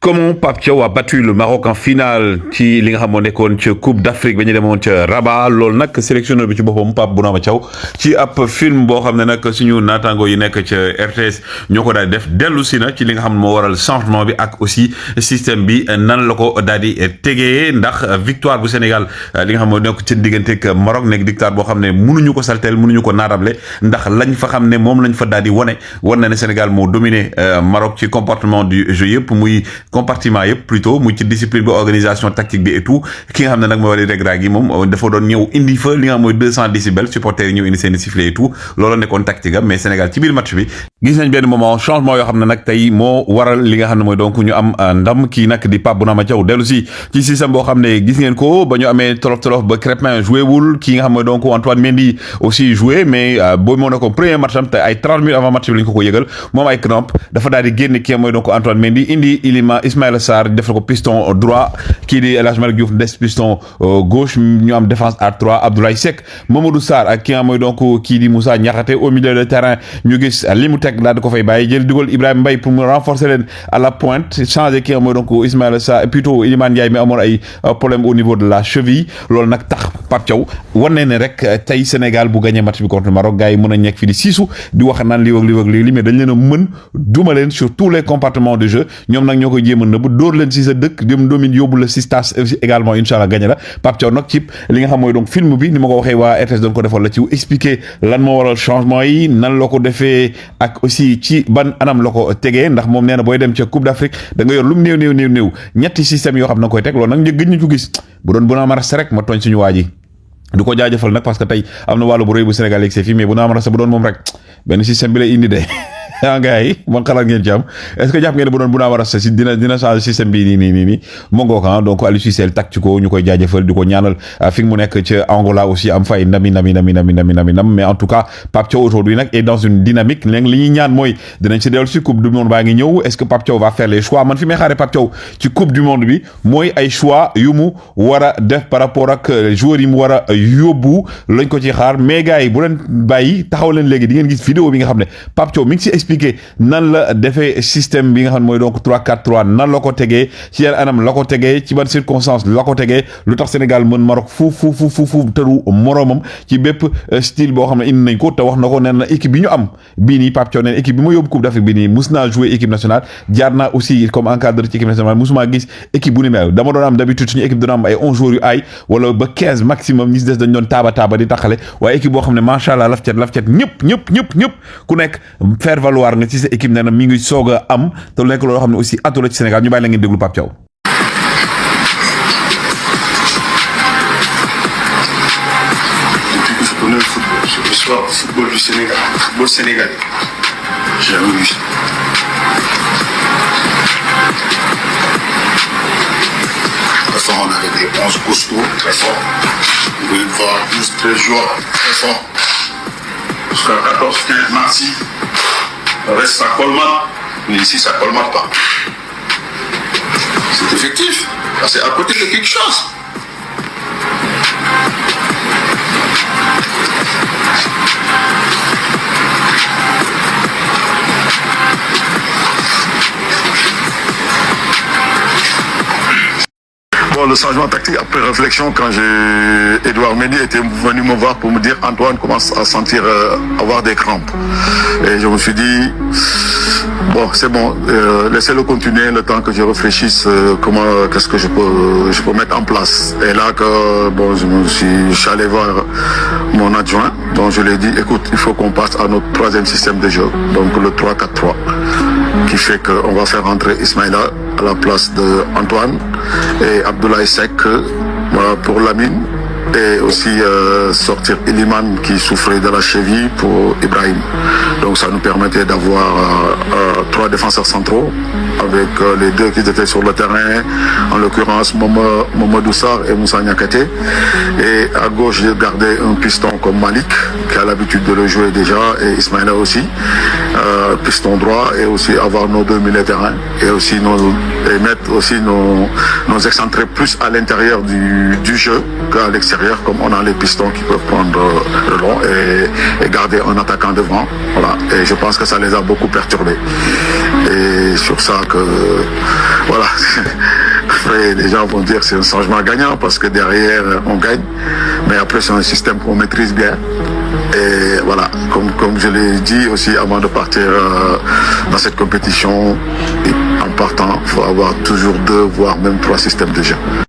Comment Pape Thiaw a battu le Maroc en finale ci li nga xam moo nekkoon ca Coupe d'Afrique ba ñu demoon ca Rabat loolu nag sélectionneur bi ci boppam Pape Bounama Thiaw ci ab film boo xam ne nag suñu naataango yi nekk ca RTS ñoo ko daal di def dellu si na ci li nga xam ne moo waral changement bi ak aussi système bi nan la ko daal di tegee ndax victoire bu Sénégal li nga xam moo nekk ci digganteeg Maroc nekk victoire boo xam ne mënuñu ko saltel mënuñu ko naatable ndax lañ fa xam ne moom lañ fa daal di wane na ne Sénégal moo dominé Maroc ci comportement du jeu yëpp muy compartiment yëpp plutôt muy ci discipline bi organisation tactique bi et tout ki nga xam ne nag mooy Walid Regragui gi moom dafa doon ñëw indi fa li nga xam mooy 200 décibels supporters yi ñëw indi seen sifflet et tout loolu nekkoon tactique am mais Sénégal ci biir match bi gis nañ benn moment changement yoo xam ne nag tey moo waral li nga xam ne mooy donc ñu am ndam kii nag di Pape Bounama Thiaw dellu si ci système boo xam ne gis ngeen ko ba ñu amee tolof ba Crépin joué wul kii nga xam ne donc Antoine Mendy aussi joué mais booy moo nekkoon premier match am te ay 30 minutes avant match bi lañ ko yëgal moom ay crampe dafa daal di génn kii mooy donc Antoine Mendy indi Ismaïla Sarr def ko piston droit kii di El Hadj Malick Diouf des piston gauche ñu am défense à 3 Abdoulaye Seck Mamadou Sarr ak ki nga mooy donc kii di Moussa Niakhaté au milieu de terrain ñu gis li mu teg daal di ko fay bàyyi jël dugal Ibrahima Mbaye pour mu renforcer leen à la pointe changer ki nga mooy donc Ismaïla Sarr plutôt Iliman Ndiaye mi amoon ay problème au niveau de la cheville loolu nag tax Pape Thiaw wane ne rek tey Sénégal bu gagné match bi contre Maroc gars yi mën a nekk fi di siisu di wax naan lii mais dañ leen a mën duma leen sur tous les compartiments de jeu ñoom nag ñoo koy jéem a nëbb dóor leen si sa dëkk dem domine yóbbu la si stage également inchallah gagné la Pape Thiaw nag ci li nga xam mooy donc film bi ni ma ko waxee waa RTS doon ko defoon la ci expliquer lan moo waral changement yi nan la ko defee ak aussi ci ban anam la ko tegee ndax moom nee na booy dem ca Coupe d'Afrique da nga yor lu mu néew ñetti système yoo xam na koy teg loolu nag ñu gëj ñu ko gis bu doon Bounama Rasta rek ma tooñ suñu waa ji du ko jaajëfal nag parce que tey am na wàllu bu rëy bu Sénégal yegg see fii mais Bounama Rasta bu doon moom rek benn système bi lay indi de ah gars yi man xalaat ngeen ci am est-ce que jàpp ngeen ne bu doon Bounama Rasta si dina changer système bi nii mu ngoo ko donc Aliou Cissé tactico ñu koy jaajëfal di ko ñaanal fi mu nekk ca Angola aussi am fay ndami mais en tout cas Pape Thiaw aujourd'hui nag est dans une dynamique léegi li ñuy ñaan mooy dinañ si dellu si coupe du monde baa ngi ñëw est-ce que Pape Thiaw va faire les choix man fi may xaaree Pape Thiaw ci coupe du monde bi mooy ay choix yu mu war a def par rapport ak joueurs yi mu war a yóbbu lañ ko ci xaar mais gars yi bu leen bàyyi taxaw leen léegi di ngeen gis vidéo bi nga xam ne Pape Thiaw mi ngi si expliqué nan la defee système bi nga xam ne mooy donc 3-4-3 nan la ko tegee ci yan anam la ko tegee ci ban circonstance la ko tegee lu tax Sénégal mën Maroc fu tëru moroomam ci bépp style boo xam ne indi nañ ko te wax na ko nee na équipe bi ñu am bii nii Pape Thiaw nee na équipe bi ma yóbbu Coupe d'Afrique bii nii mus naa jouer équipe nationale jaar naa aussi comme encadreur ci équipe nationale musuma gis équipe bu ni mel dama doon am d'habitude suñu équipe doon am ay 11 joueurs yu aay wala ba 15 maximum ñi si des dañ doon taaba di taxale waaye équipe boo xam ne macha allah laf cet ñëpp ku nekk faire valoir nga ci sa équipe nee na mi ngi soog a am te lu nekk loolu xam ne aussi atu la ci Sénégal ñu bàyyi la ngeen déglu Pape Thiaw. Depuis que je connais le football, je reçois le football du Sénégal, le football sénégalais. J'ai jamais vu ça. Très fort, on avait des 11 costauds, très fort. Vous pouvez voir 12-13 joueurs, très fort. Jusqu'à 14-15 maxi. Le reste, ça colmate. Mais ici, ça colmate pas. C'est effectif. C'est à côté de quelque chose. Bon, le changement tactique, après réflexion, quand Edouard Mendy était venu me voir pour me dire Antoine commence à sentir avoir des crampes. Et je me suis dit, bon, c'est bon, laissez-le continuer le temps que je réfléchisse qu'est-ce que je peux mettre en place. Et là que bon, je suis allé voir mon adjoint, donc je lui ai dit, écoute, il faut qu'on passe à notre troisième système de jeu, donc le 3-4-3, qui fait qu'on va faire entrer Ismaïla à la place de Antoine et Abdoulaye Seck voilà, pour Lamine et aussi sortir Iliman qui souffrait de la cheville pour Ibrahim. Donc ça nous permettait d'avoir 3 défenseurs centraux avec les 2 qui étaient sur le terrain, en l'occurrence Mamadou Sarr et Moussa Niakhaté. Et à gauche, j'ai gardé un piston comme Malik, qui a l'habitude de le jouer déjà, et Ismaïla aussi, piston droit, et aussi avoir nos 2 milieux de terrain, et aussi mettre aussi nos excentrés plus à l'intérieur du jeu qu'à l'extérieur, comme on a les pistons qui peuvent prendre le long et garder un attaquant devant. Voilà. Et je pense que ça les a beaucoup perturbés. Et sur ça que voilà, les gens vont dire que c'est un changement gagnant parce que derrière, on gagne. Mais après, c'est un système qu'on maîtrise bien. Et voilà, comme je l'ai dit aussi avant de partir dans cette compétition, en partant, il faut avoir toujours 2, voire même 3 systèmes de jeu.